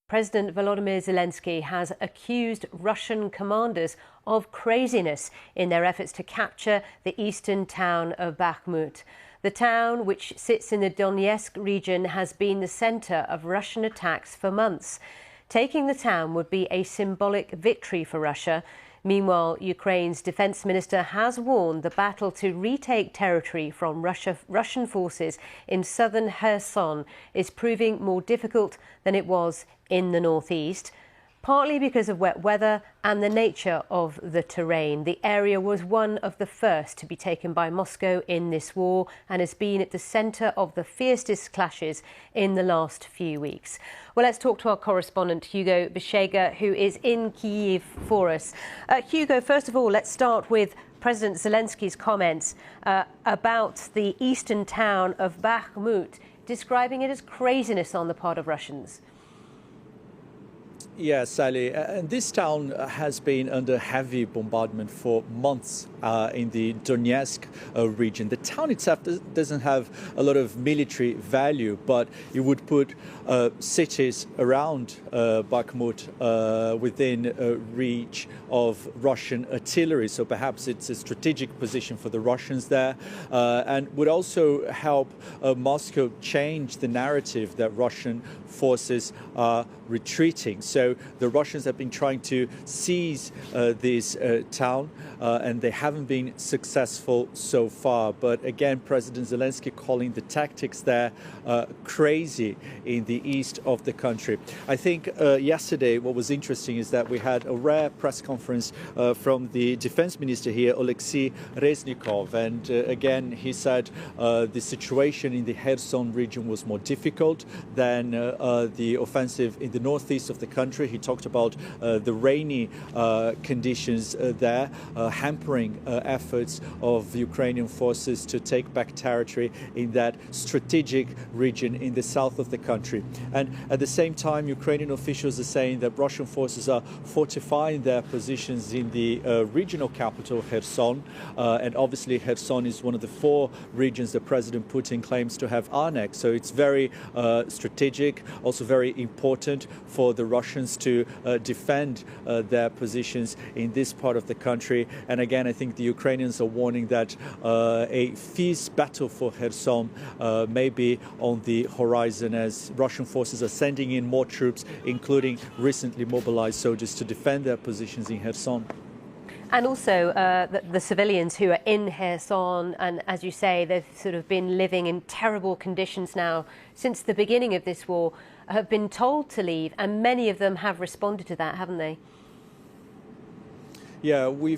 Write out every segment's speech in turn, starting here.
President Volodymyr Zelensky has accused Russian commanders of craziness in their efforts to capture the eastern town of Bakhmut. The town, which sits in the Donetsk region, has been the centre of Russian attacks for months. Taking the town would be a symbolic victory for Russia. Meanwhile, Ukraine's defence minister has warned the battle to retake territory from Russian forces in southern Kherson is proving more difficult than it was in the northeast, partly because of wet weather and the nature of the terrain. The area was one of the first to be taken by Moscow in this war and has been at the centre of the fiercest clashes in the last few weeks. Well, let's talk to our correspondent, Hugo Bishega, who is in Kyiv for us. Hugo, first of all, let's start with President Zelensky's comments about the eastern town of Bakhmut, describing it as craziness on the part of Russians. Yes, Sally. And this town has been under heavy bombardment for months in the Donetsk region. The town itself doesn't have a lot of military value, but it would put cities around Bakhmut within reach of Russian artillery. So perhaps it's a strategic position for the Russians there, and would also help Moscow change the narrative that Russian forces are retreating. So the Russians have been trying to seize this town, and they haven't been successful so far. But again, President Zelensky calling the tactics there crazy in the east of the country. I think yesterday what was interesting is that we had a rare press conference from the defense minister here, Alexei Reznikov, and again he said the situation in the Kherson region was more difficult than the offensive in the northeast of the country. He talked about the rainy conditions there, hampering efforts of the Ukrainian forces to take back territory in that strategic region in the south of the country. And at the same time, Ukrainian officials are saying that Russian forces are fortifying their positions in the regional capital, Kherson. And obviously, Kherson is one of the 4 regions that President Putin claims to have annexed. So it's very strategic, also very important for the Russians to defend their positions in this part of the country. And again, I think the Ukrainians are warning that a fierce battle for Kherson may be on the horizon as Russian forces are sending in more troops, including recently mobilized soldiers, to defend their positions in Kherson. And also the civilians who are in Kherson, and as you say, they've sort of been living in terrible conditions now since the beginning of this war, have been told to leave, and many of them have responded to that, haven't they? Yeah, we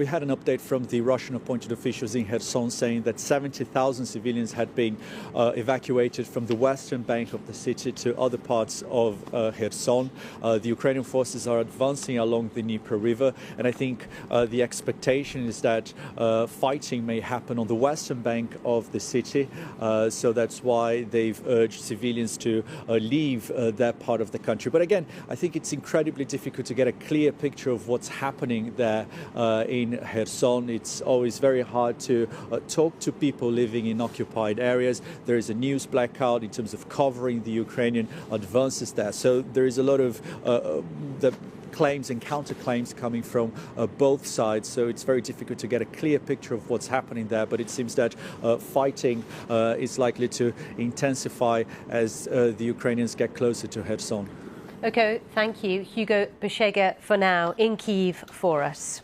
had an update from the Russian appointed officials in Kherson saying that 70,000 civilians had been evacuated from the western bank of the city to other parts of Kherson. The Ukrainian forces are advancing along the Dnieper River, and I think the expectation is that fighting may happen on the western bank of the city. So that's why they've urged civilians to leave that part of the country. But again, I think it's incredibly difficult to get a clear picture of what's happening there in Kherson. It's always very hard to talk to people living in occupied areas. There is a news blackout in terms of covering the Ukrainian advances there. So there is a lot of the claims and counterclaims coming from both sides. So it's very difficult to get a clear picture of what's happening there. But it seems that fighting is likely to intensify as the Ukrainians get closer to Kherson. Okay, thank you, Hugo Bishega, for now in Kyiv for us.